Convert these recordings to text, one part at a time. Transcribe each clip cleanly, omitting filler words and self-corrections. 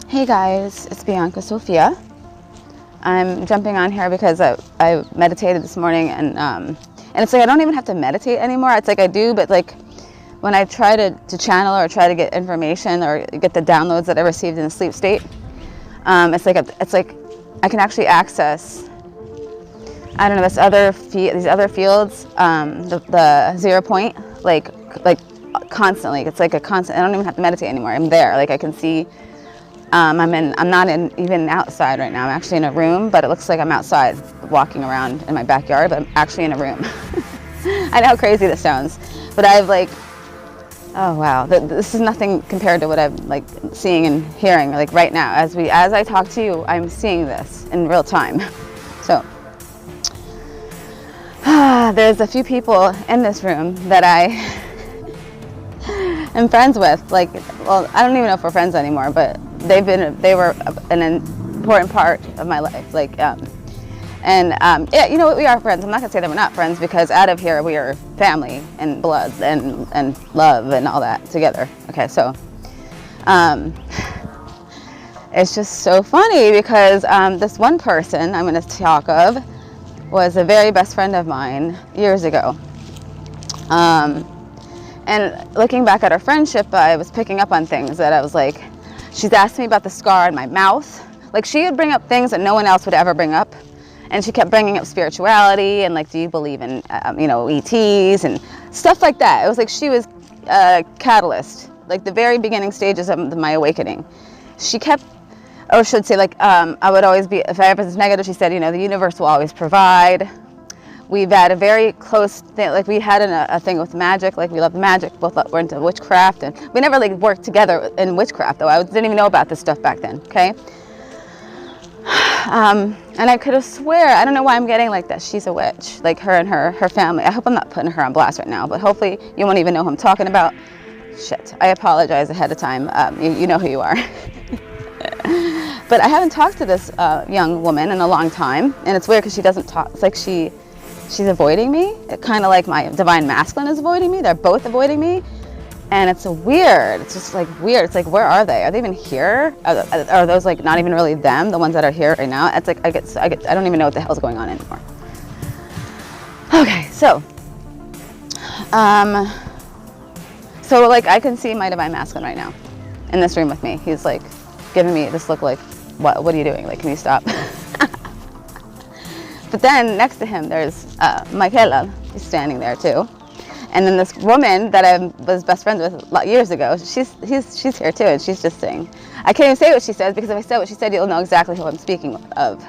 Hey guys, it's Bianca Sophia. I'm jumping on here because I meditated this morning and it's like I don't even have to meditate anymore. It's like I do, but like when I try to channel or try to get information or get the downloads that I received in a sleep state, it's like I can actually access, I don't know, these other fields, the 0 point, like constantly. It's like a constant. I don't even have to meditate anymore. I'm there. Like I can see. I'm not even outside right now. I'm actually in a room, but it looks like I'm outside walking around in my backyard, but I'm actually in a room. I know how crazy this sounds, but I've like, oh wow, this is nothing compared to what I'm like seeing and hearing like right now. As I talk to you, I'm seeing this in real time. So there's a few people in this room that I am friends with. Like, well, I don't even know if we're friends anymore, but they were an important part of my life. Like, yeah, you know what, we are friends. I'm not gonna say that we're not friends because out of here we are family and blood and love and all that together. Okay, so it's just so funny because this one person I'm gonna talk of was a very best friend of mine years ago. And looking back at our friendship, I was picking up on things that I was like, she's asked me about the scar in my mouth. Like she would bring up things that no one else would ever bring up. And she kept bringing up spirituality and like, do you believe in, ETs and stuff like that. It was like she was a catalyst, like the very beginning stages of my awakening. She kept, or should say like, I would always be, if I ever was negative, she said, the universe will always provide. We've had a very close thing, like we had a thing with magic, like we love magic, both were into witchcraft, and we never like worked together in witchcraft though. I didn't even know about this stuff back then, okay? And I could have swear, I don't know why I'm getting like that, she's a witch, like her and her family. I hope I'm not putting her on blast right now, but hopefully you won't even know who I'm talking about. Shit, I apologize ahead of time, you know who you are. But I haven't talked to this young woman in a long time, and it's weird because she doesn't talk, it's like she's avoiding me, kind of like my divine masculine is avoiding me. They're both avoiding me, and it's weird. It's just like weird. It's like, where are they? Are they even here? Are those like not even really them, the ones that are here right now? It's like I don't even know what the hell's going on anymore. Okay, so like I can see my divine masculine right now in this room with me. He's like giving me this look like, what are you doing? Like, can you stop? But then next to him, there's Mikhaylel. He's standing there too. And then this woman that I was best friends with years ago, she's here too, and she's just saying, I can't even say what she says because if I said what she said, you'll know exactly who I'm speaking of.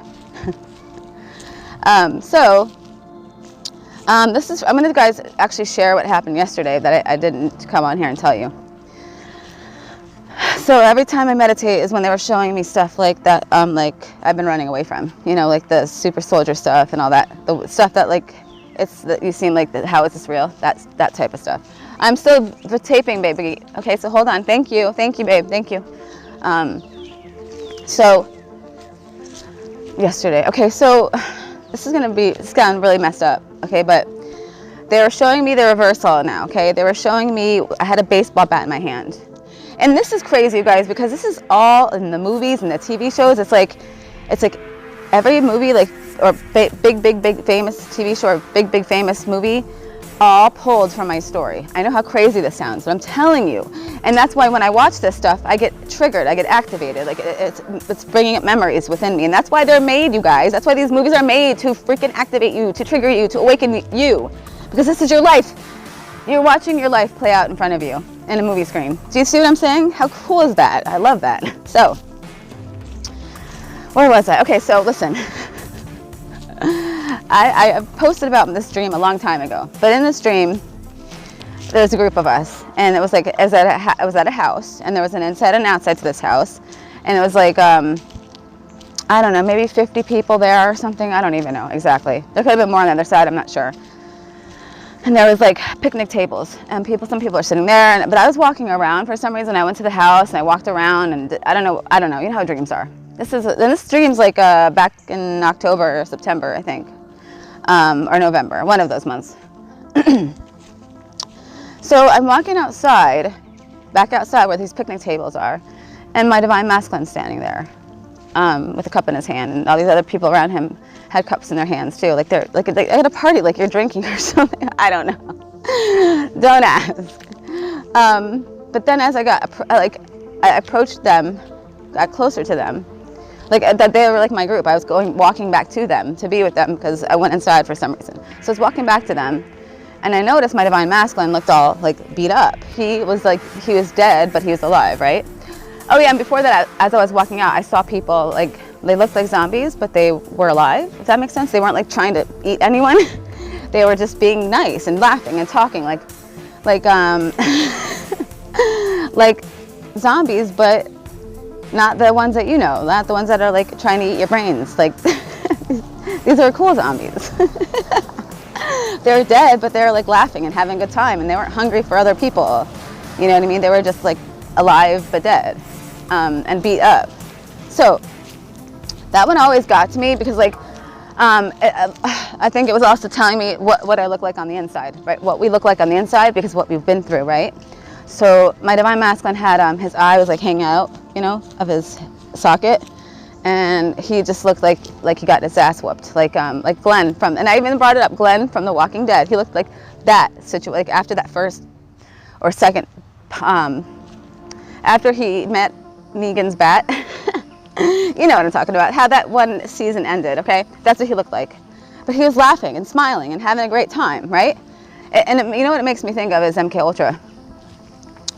I'm going to guys actually share what happened yesterday that I didn't come on here and tell you. So every time I meditate is when they were showing me stuff like that, like I've been running away from, like the super soldier stuff and all that, the stuff that like, it's that you seem like how is this real? That type of stuff. I'm still taping, baby. Okay, so hold on. Thank you, babe. Thank you. So yesterday, okay, so it's gotten really messed up. Okay, but they were showing me the reversal now. Okay, they were showing me I had a baseball bat in my hand. And this is crazy, you guys, because this is all in the movies and the TV shows. It's like every movie, like, or big famous TV show, or big famous movie, all pulled from my story. I know how crazy this sounds, but I'm telling you. And that's why when I watch this stuff, I get triggered, I get activated. Like it's bringing up memories within me. And that's why they're made, you guys. That's why these movies are made, to freaking activate you, to trigger you, to awaken you. Because this is your life. You're watching your life play out in front of you in a movie screen. Do you see what I'm saying? How cool is that? I love that. So, where was I? Okay, so listen. I posted about this dream a long time ago. But in this dream, there's a group of us. And it was like, it was at a house. And there was an inside and outside to this house. And it was like, I don't know, maybe 50 people there or something. I don't even know exactly. There could have been more on the other side. I'm not sure. And there was like picnic tables and some people are sitting there, but I was walking around for some reason. I went to the house and I walked around and I don't know, you know how dreams are. This dream's like back in October or September, I think, or November, one of those months. So I'm walking outside, back outside where these picnic tables are, and my divine masculine standing there, with a cup in his hand, and all these other people around him had cups in their hands too, like they're like at a party, like you're drinking or something. I don't know. Don't ask. But then as I got I approached them, got closer to them, like that they were like my group. I was walking back to them to be with them because I went inside for some reason. So I was walking back to them, and I noticed my divine masculine looked all like beat up. He was dead, but he was alive, right? Oh yeah, and before that, as I was walking out, I saw people like, they looked like zombies, but they were alive, if that makes sense. They weren't like trying to eat anyone. They were just being nice and laughing and talking like like zombies, but not the ones that you know, not the ones that are like trying to eat your brains. Like these are cool zombies. They were dead, but they were like laughing and having a good time, and they weren't hungry for other people. You know what I mean? They were just like alive but dead, and beat up. So that one always got to me because like I think it was also telling me what I look like on the inside, right? What we look like on the inside because what we've been through, right? So my divine masculine had his eye was like hanging out, you know, of his socket, and he just looked like he got his ass whooped, like Glenn from, and I even brought it up, Glenn from The Walking Dead. He looked like that situation, like after that first or second, after he met Negan's bat. You know what I'm talking about, how that one season ended, okay? That's what he looked like. But he was laughing and smiling and having a great time, right? And you know what it makes me think of is MK Ultra.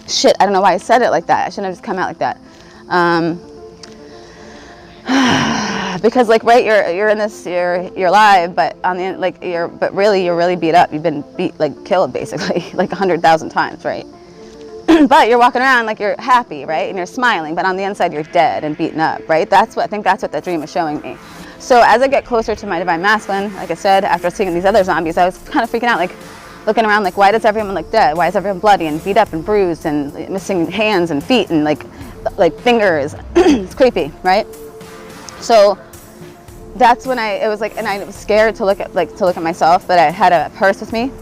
Shit, I don't know why I said it like that. I shouldn't have just come out like that. Because like, right, you're in this, you're alive, but on the like you're really beat up. You've been killed basically like 100,000 times, right? But you're walking around like you're happy, right? And you're smiling, but on the inside you're dead and beaten up, right? I think that's what that dream is showing me. So as I get closer to my divine masculine, like I said, after seeing these other zombies, I was kind of freaking out, like looking around, like, why does everyone look dead? Why is everyone bloody and beat up and bruised and missing hands and feet and like fingers? It's creepy, right? So that's when I was scared to look at myself, but I had a purse with me.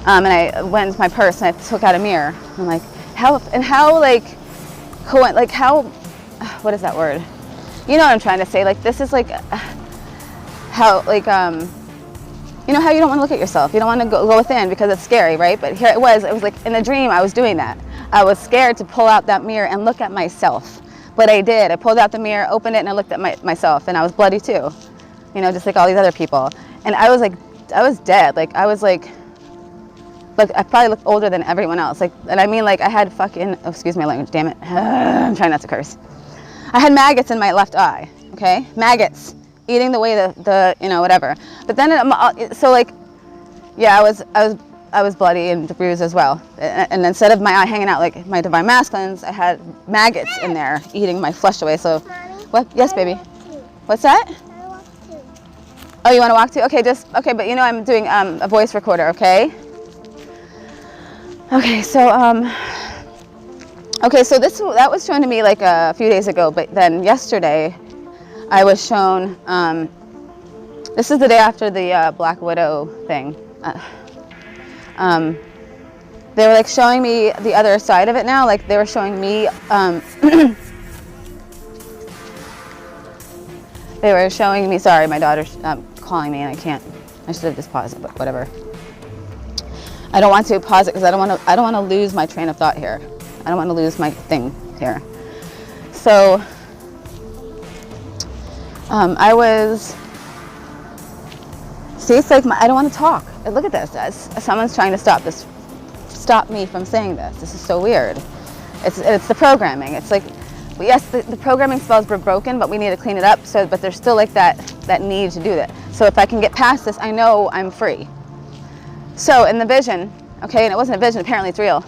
And I went into my purse and I took out a mirror. I'm like, what is that word? You know what I'm trying to say? Like, this is like, how, like, you know how you don't want to look at yourself. You don't want to go within because it's scary, right? But here it was like in a dream I was doing that. I was scared to pull out that mirror and look at myself. But I did. I pulled out the mirror, opened it, and I looked at myself, and I was bloody too. You know, just like all these other people. And I was dead. Like, I was like I probably looked older than everyone else. Like, and I mean, like, I had fucking, oh, excuse my language, damn it. I'm trying not to curse. I had maggots in my left eye, okay? Maggots, eating the way the you know, whatever. But then, so like, yeah, I was bloody and bruised as well. And instead of my eye hanging out like my divine masculines, I had maggots in there eating my flesh away. So, what? Yes, baby. What's that? I walk too. Oh, you want to walk too? Okay, okay, but you know I'm doing a voice recorder, okay? Okay, so that was shown to me like a few days ago, but then yesterday I was shown, this is the day after the Black Widow thing. They were like showing me the other side of it now, like they were showing me, they were showing me, sorry, my daughter's calling me and I should have just paused it, but whatever. I don't want to pause it because I don't want to lose my train of thought here. I don't want to lose my thing here. So I was, see, it's like I don't want to talk. Look at this. Someone's trying to stop me from saying this. This is so weird. It's the programming. It's like, yes, the programming spells were broken, but we need to clean it up. So, but there's still like that need to do that. So if I can get past this, I know I'm free. So in the vision, okay, and it wasn't a vision, apparently it's real,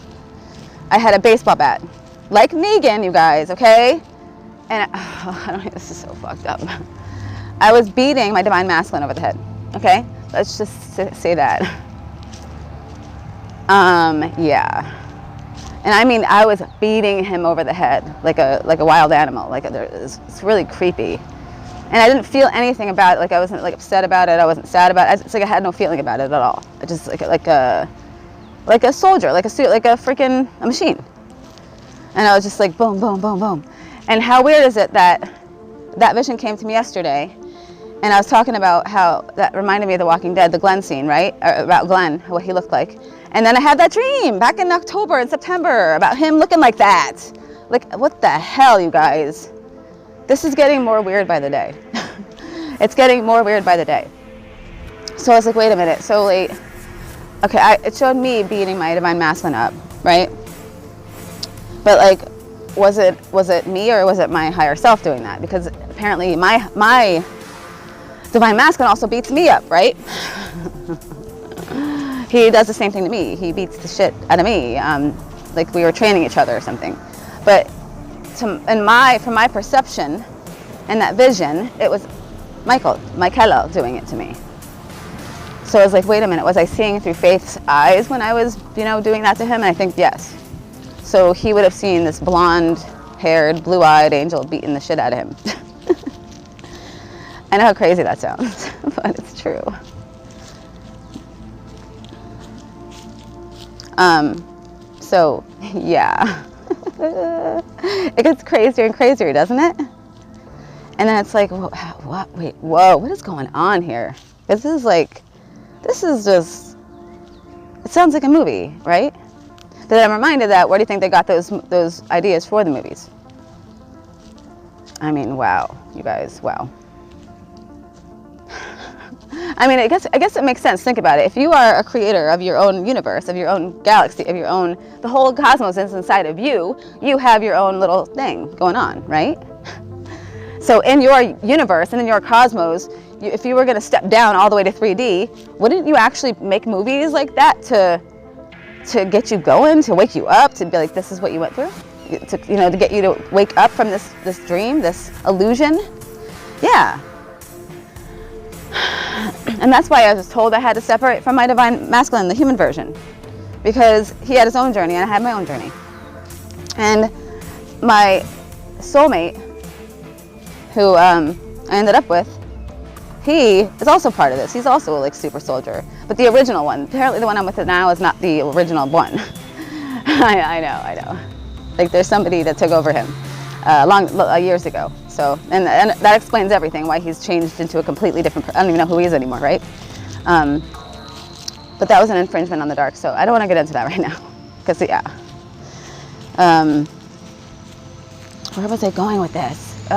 I had a baseball bat, like Negan, you guys, okay? And this is so fucked up. I was beating my divine masculine over the head, okay? Let's just say that. Yeah. And I mean, I was beating him over the head like a wild animal. It's really creepy. And I didn't feel anything about it. Like, I wasn't like upset about it. I wasn't sad about it. It's like I had no feeling about it at all. It just like a soldier, like a suit, like a machine. And I was just like, boom, boom, boom, boom. And how weird is it that that vision came to me yesterday, and I was talking about how that reminded me of The Walking Dead, the Glenn scene, right? About Glenn, what he looked like. And then I had that dream back in October and September about him looking like that. Like, what the hell, you guys? This is getting more weird by the day. It's getting more weird by the day. So I was like, wait a minute. So like, okay, it showed me beating my divine masculine up, right? But like, was it me or was it my higher self doing that? Because apparently my divine masculine also beats me up, right? He does the same thing to me. He beats the shit out of me, like we were training each other or something. But from my perception and that vision, it was Mikhaylel doing it to me. So I was like, wait a minute, was I seeing through Faith's eyes when I was, doing that to him? And I think yes. So he would have seen this blonde-haired, blue-eyed angel beating the shit out of him. I know how crazy that sounds, but it's true. So, yeah. It gets crazier and crazier, doesn't it? And then it's like, what? Wait, whoa, what is going on here? This is just, it sounds like a movie, right? Then I'm reminded that, where do you think they got those ideas for the movies? I mean, wow, you guys, wow. I mean, I guess it makes sense. Think about it. If you are a creator of your own universe, of your own galaxy, of your own, the whole cosmos is inside of you, you have your own little thing going on, right? So in your universe and in your cosmos, if you were going to step down all the way to 3D, wouldn't you actually make movies like that to get you going, to wake you up, to be like, this is what you went through? To get you to wake up from this dream, this illusion? Yeah. And that's why I was told I had to separate from my divine masculine, the human version, because he had his own journey and I had my own journey. And my soulmate, who I ended up with, he is also part of this. He's also like super soldier, but the original one. Apparently the one I'm with now is not the original one. I know. Like there's somebody that took over him years ago. So, and that explains everything, why he's changed into a completely different person. I don't even know who he is anymore, right? But that was an infringement on the dark, so I don't want to get into that right now. Because, yeah. Where was I going with this?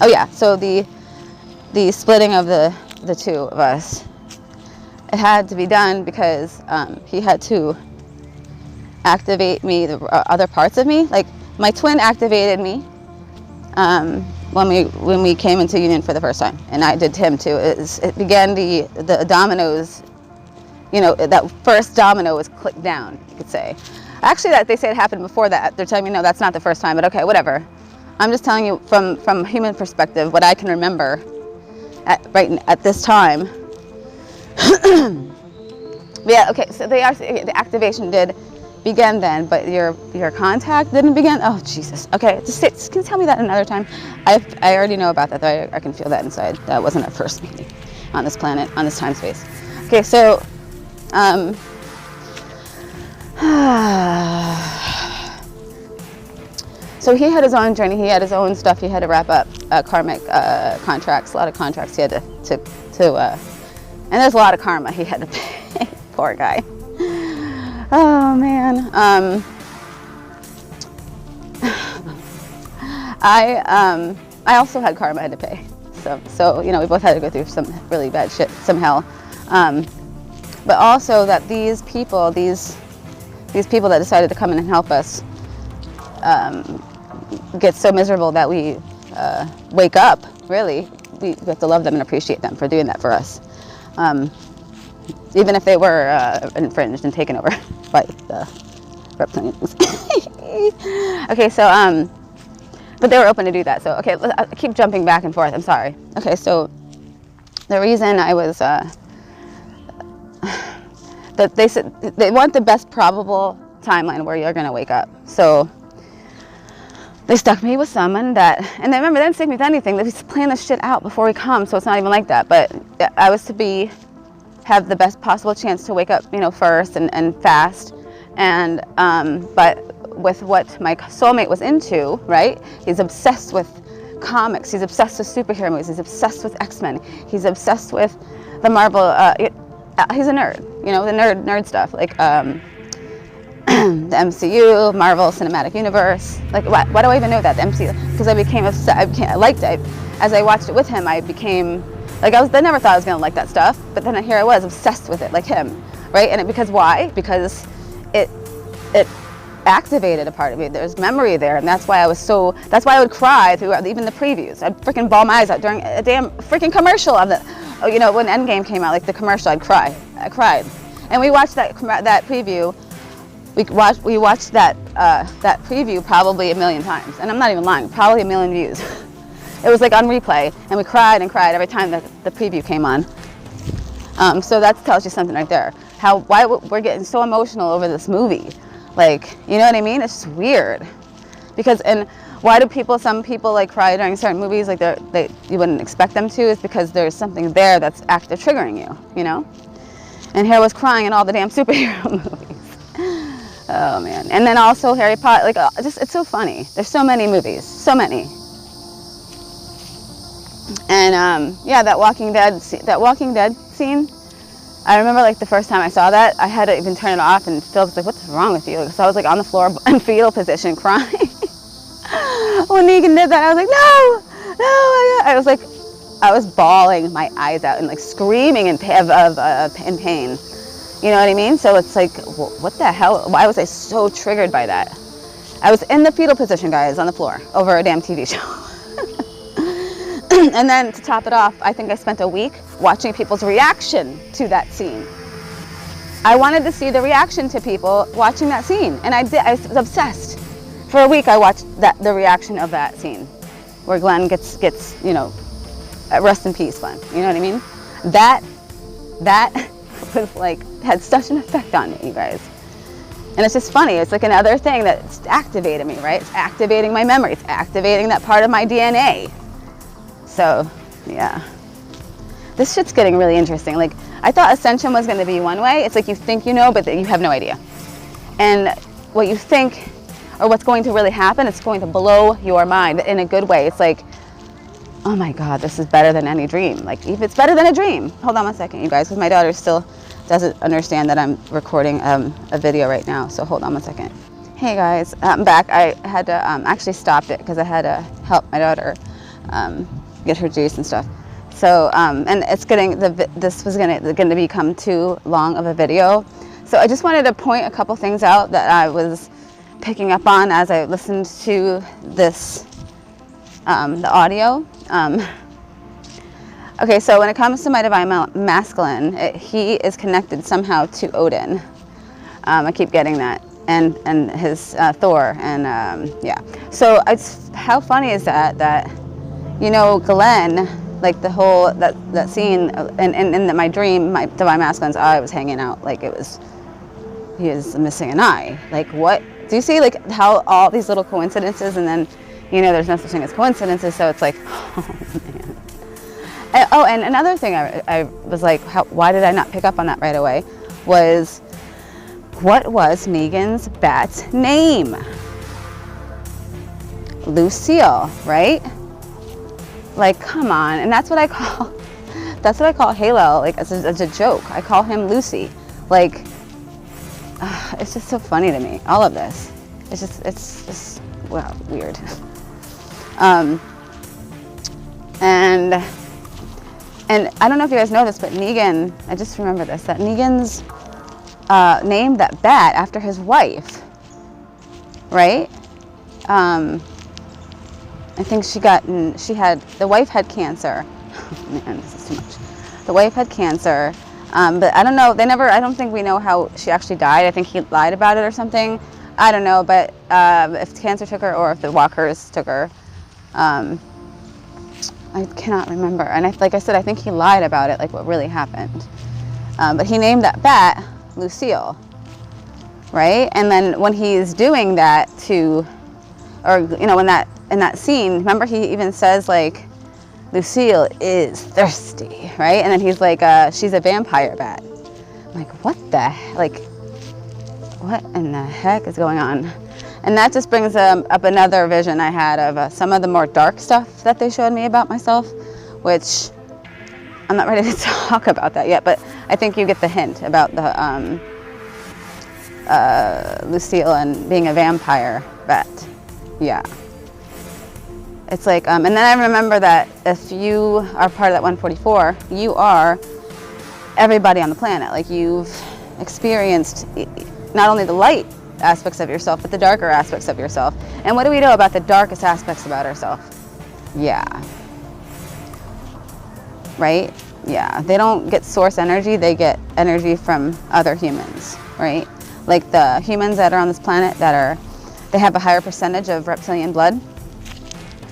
Oh yeah, so the splitting of the two of us, it had to be done because he had to activate me, the other parts of me. Like, my twin activated me when we came into union for the first time, and I did him too. It began the dominoes. That first domino was clicked down, you could say. Actually, that they say it happened before that. They're telling me no, that's not the first time, but okay, whatever. I'm just telling you from human perspective what I can remember at this time. Yeah, okay. So the activation did begin then, but your contact didn't begin. Oh Jesus. Okay, can you tell me that another time? I already know about that, though. I can feel that inside. That wasn't our first meeting on this planet, on this time space. Okay, so so he had his own journey. He had his own stuff. He had to wrap up karmic contracts. A lot of contracts he had to and there's a lot of karma he had to pay. Poor guy. Oh man. I also had karma I had to pay. So we both had to go through some really bad shit, some hell. But also that these people that decided to come in and help us get so miserable that we wake up. Really, we have to love them and appreciate them for doing that for us. Even if they were infringed and taken over by the reptilians. Okay, so, but they were open to do that. So, okay, I keep jumping back and forth. I'm sorry. Okay, so the reason I was, that they said they want the best probable timeline where you're going to wake up. So they stuck me with someone that, and remember, they didn't stick me with anything. They just plan this shit out before we come, so it's not even like that. But I was to have the best possible chance to wake up, first and fast, And but with what my soulmate was into, right? He's obsessed with comics. He's obsessed with superhero movies. He's obsessed with X-Men. He's obsessed with the Marvel. He's a nerd, you know, the nerd stuff, like the MCU, Marvel Cinematic Universe. Like, why do I even know that? The MCU, because I became obsessed. I liked it. As I watched it with him, I became like, I never thought I was gonna like that stuff, but then here I was obsessed with it, like him, right? And because why? Because it activated a part of me. There's memory there, and that's why I would cry throughout even the previews. I'd freaking bawl my eyes out during a damn freaking commercial of you know, when Endgame came out, like the commercial, I cried. And we watched that preview. We watched that preview probably a million times, and I'm not even lying, probably a million views. It was like on replay, and we cried and cried every time that the preview came on. So that tells you something right there. Why we're getting so emotional over this movie. Like, you know what I mean? It's just weird. And why do some people like cry during certain movies, like you wouldn't expect them to, is because there's something there that's triggering you, you know? And here I was crying in all the damn superhero movies. Oh man. And then also Harry Potter, like, it's so funny. There's so many movies, so many. And yeah, that Walking Dead scene, I remember like the first time I saw that, I had to even turn it off, and Phil was like, what's wrong with you? So I was like on the floor in fetal position crying. When Negan did that, I was like, no, I was bawling my eyes out and like screaming in pain. You know what I mean? So it's like, what the hell? Why was I so triggered by that? I was in the fetal position, guys, on the floor over a damn TV show. And then to top it off, I think I spent a week watching people's reaction to that scene. I wanted to see the reaction to people watching that scene, and I was obsessed. For a week, I watched the reaction of that scene, where Glenn gets you know, rest in peace, Glenn. You know what I mean? That was like, had such an effect on me, you guys. And it's just funny. It's like another thing that's activated me, right? It's activating my memory. It's activating that part of my DNA. So, yeah. This shit's getting really interesting. Like, I thought Ascension was going to be one way. It's like you think you know, but you have no idea. And what you think, or what's going to really happen, it's going to blow your mind in a good way. It's like, oh my God, this is better than any dream. Like, if it's better than a dream. Hold on one second, you guys, because my daughter still doesn't understand that I'm recording a video right now. So hold on one second. Hey guys, I'm back. I had to actually stop it because I had to help my daughter get her juice and stuff. So, and it's this was gonna become too long of a video. So I just wanted to point a couple things out that I was picking up on as I listened to this, the audio. Okay, so when it comes to my divine masculine, he is connected somehow to Odin. I keep getting that, and his Thor, and yeah. So how funny is that you know, Glenn, like the whole that scene, and my dream, my divine masculine's eye was hanging out, like he was missing an eye. Like, what do you see? Like how all these little coincidences, and then, you know, there's no such thing as coincidences. So it's like, oh man. And another thing I was like, why did I not pick up on that right away? Was, what was Negan's bat's name? Lucille, right? Like, come on. And that's what I call Mikhaylel, like, as a joke. I call him Lucy. Like, it's just so funny to me, all of this. It's just wow, weird. And I don't know if you guys know this, but Negan, I just remember this, that Negan's named that bat after his wife, right? I think the wife had cancer. Oh man, this is too much. The wife had cancer, but I don't know, I don't think we know how she actually died. I think he lied about it or something. I don't know, but if cancer took her or if the walkers took her, I cannot remember. And like I said, I think he lied about it, like what really happened. But he named that bat Lucille, right? And then when he's doing that or you know, in that scene, remember he even says like, Lucille is thirsty, right? And then he's like, she's a vampire bat. I'm like, what the, like, what in the heck is going on? And that just brings up another vision I had of some of the more dark stuff that they showed me about myself, which I'm not ready to talk about that yet, but I think you get the hint about the Lucille and being a vampire. But yeah, it's like, and then I remember that if you are part of that 144, you are everybody on the planet. Like, you've experienced not only the light aspects of yourself, but the darker aspects of yourself. And what do we know about the darkest aspects about ourselves? Yeah. Right? Yeah. They don't get source energy, they get energy from other humans, right? Like the humans that are on this planet they have a higher percentage of reptilian blood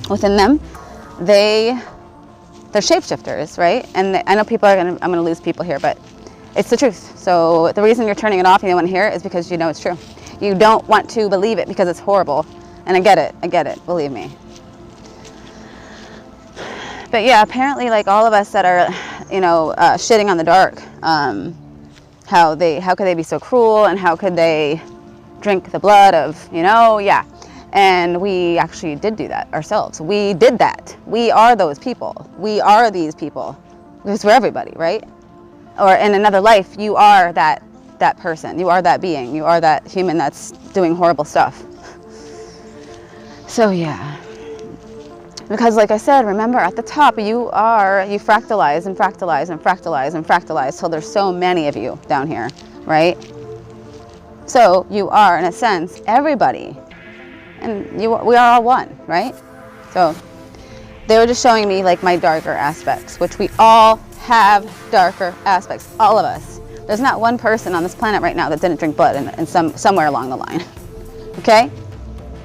within them. They're shapeshifters, right? And I know I'm gonna lose people here, but it's the truth. So the reason you're turning it off and you don't want to hear it is because you know it's true. You don't want to believe it because it's horrible. And I get it, believe me. But yeah, apparently, like, all of us that are, shitting on the dark, how could they be so cruel, and how could they drink the blood of, yeah. And we actually did do that ourselves. We did that. We are those people. We are these people. Because we're everybody, right? Or in another life, you are that person. You are that being. You are that human that's doing horrible stuff. So yeah. Because like I said, remember at the top, you fractalize and fractalize and fractalize and fractalize till there's so many of you down here, right? So you are, in a sense, everybody. And we are all one, right? So they were just showing me like my darker aspects, which we all have darker aspects, all of us. There's not one person on this planet right now that didn't drink blood in somewhere along the line. Okay?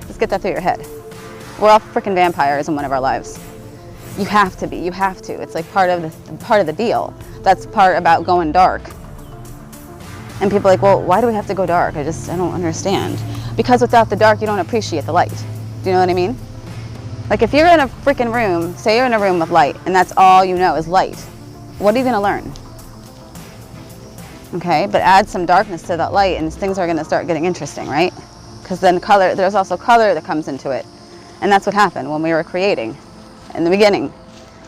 Let's get that through your head. We're all freaking vampires in one of our lives. You have to be. You have to. It's like part of the deal. That's part about going dark. And people are like, well, why do we have to go dark? I don't understand. Because without the dark, you don't appreciate the light. Do you know what I mean? Like, if you're in a freaking room, say you're in a room with light, and that's all you know is light, what are you going to learn? Okay, but add some darkness to that light, and things are going to start getting interesting, right? Because then there's also color that comes into it. And that's what happened when we were creating. In the beginning,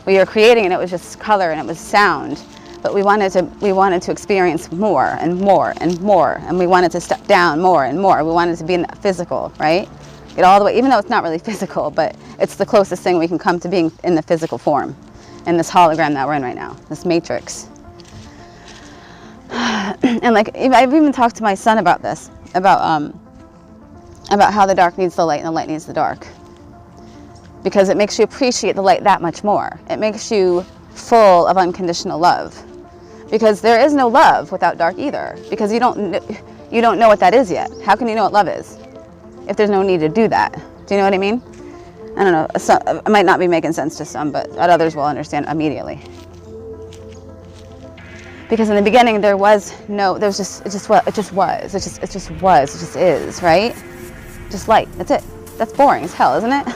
we were creating, and it was just color and it was sound. But we wanted to experience more and more and more, and we wanted to step down more and more. We wanted to be in that physical, right? Get all the way, even though it's not really physical, but it's the closest thing we can come to being in the physical form, in this hologram that we're in right now, this matrix. And like, I've even talked to my son about this, about how the dark needs the light and the light needs the dark. Because it makes you appreciate the light that much more. It makes you full of unconditional love. Because there is no love without dark either. Because you don't know what that is yet. How can you know what love is if there's no need to do that? Do you know what I mean? I don't know. It might not be making sense to some, but others will understand immediately. Because in the beginning it just is, right? Just light. That's it. That's boring as hell, isn't it?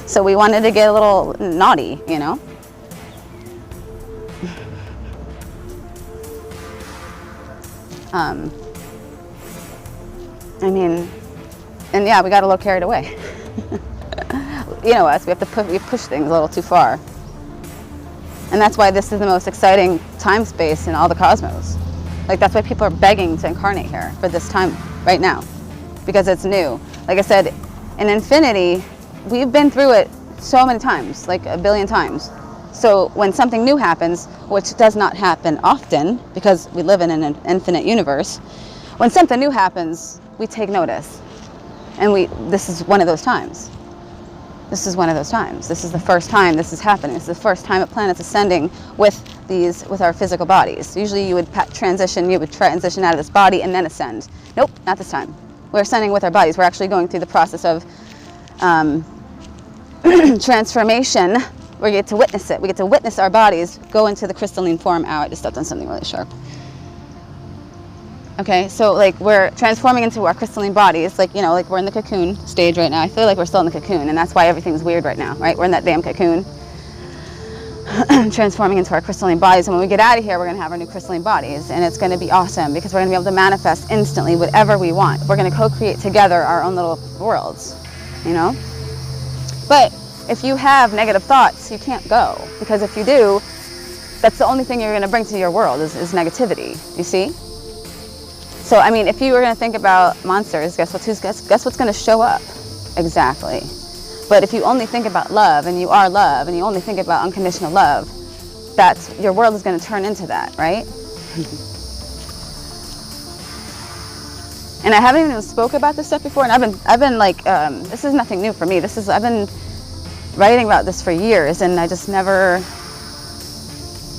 So we wanted to get a little naughty, you know? I mean, and yeah, we got a little carried away. You know us, we push things a little too far. And that's why this is the most exciting time space in all the cosmos. Like, that's why people are begging to incarnate here for this time right now, because it's new. Like I said, in infinity, we've been through it so many times, like a billion times. So when something new happens, which does not happen often because we live in an infinite universe, when something new happens, we take notice. And this is one of those times. This is one of those times. This is the first time this is happening. This is the first time a planet's ascending with our physical bodies. Usually you would transition out of this body and then ascend. Nope, not this time. We're ascending with our bodies. We're actually going through the process of transformation. We get to witness it. We get to witness our bodies go into the crystalline form. Ow, I just stepped on something really sharp. Okay, so like we're transforming into our crystalline bodies, like, like we're in the cocoon stage right now. I feel like we're still in the cocoon, and that's why everything's weird right now, right? We're in that damn cocoon. transforming into our crystalline bodies. And when we get out of here, we're going to have our new crystalline bodies, and it's going to be awesome because we're going to be able to manifest instantly whatever we want. We're going to co-create together our own little worlds, you know? But if you have negative thoughts, you can't go, because if you do, that's the only thing you're going to bring to your world is negativity, you see? So, I mean, if you were going to think about monsters, guess what's going to show up? Exactly. But if you only think about love, and you are love, and you only think about unconditional love, that's, your world is going to turn into that, right? And I haven't even spoke about this stuff before, and I've been like, this is nothing new for me. I've been writing about this for years, and I just never,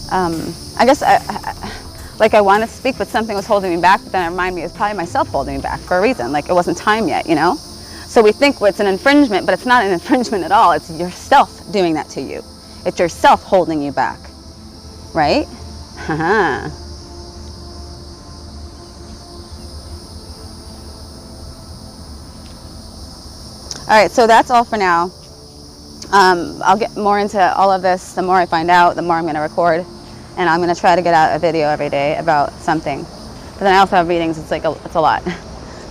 I guess I wanted to speak, but something was holding me back. But then it reminded me, it's probably myself holding me back for a reason. Like, it wasn't time yet, you know? So we think it's an infringement, but it's not an infringement at all. It's yourself doing that to you. It's yourself holding you back, right? All right, so that's all for now. I'll get more into all of this. The more I find out, the more I'm going to record. And I'm going to try to get out a video every day about something. But then I also have readings. It's a lot.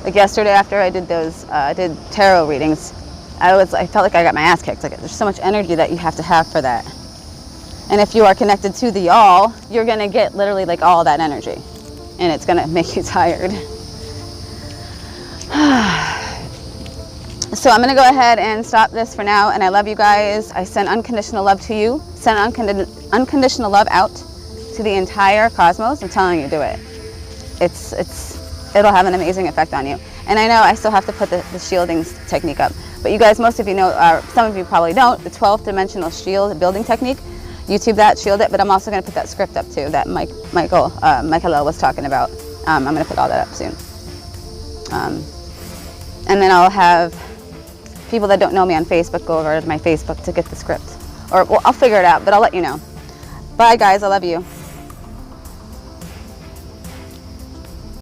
Like yesterday, after I did I did tarot readings, I felt like I got my ass kicked. Like, there's so much energy that you have to have for that. And if you are connected to the all, you're going to get literally like all that energy. And it's going to make you tired. So I'm going to go ahead and stop this for now. And I love you guys. I send unconditional love to you. Send unconditional love out to the entire cosmos. I'm telling you, do it. It'll have an amazing effect on you. And I know I still have to put the shielding technique up. But you guys, most of you know, some of you probably don't, the 12th dimensional shield building technique. YouTube that, shield it. But I'm also going to put that script up too that Mikhaylel was talking about. I'm going to put all that up soon. And then I'll have people that don't know me on Facebook go over to my Facebook to get the script. Or, well, I'll figure it out, but I'll let you know. Bye, guys. I love you.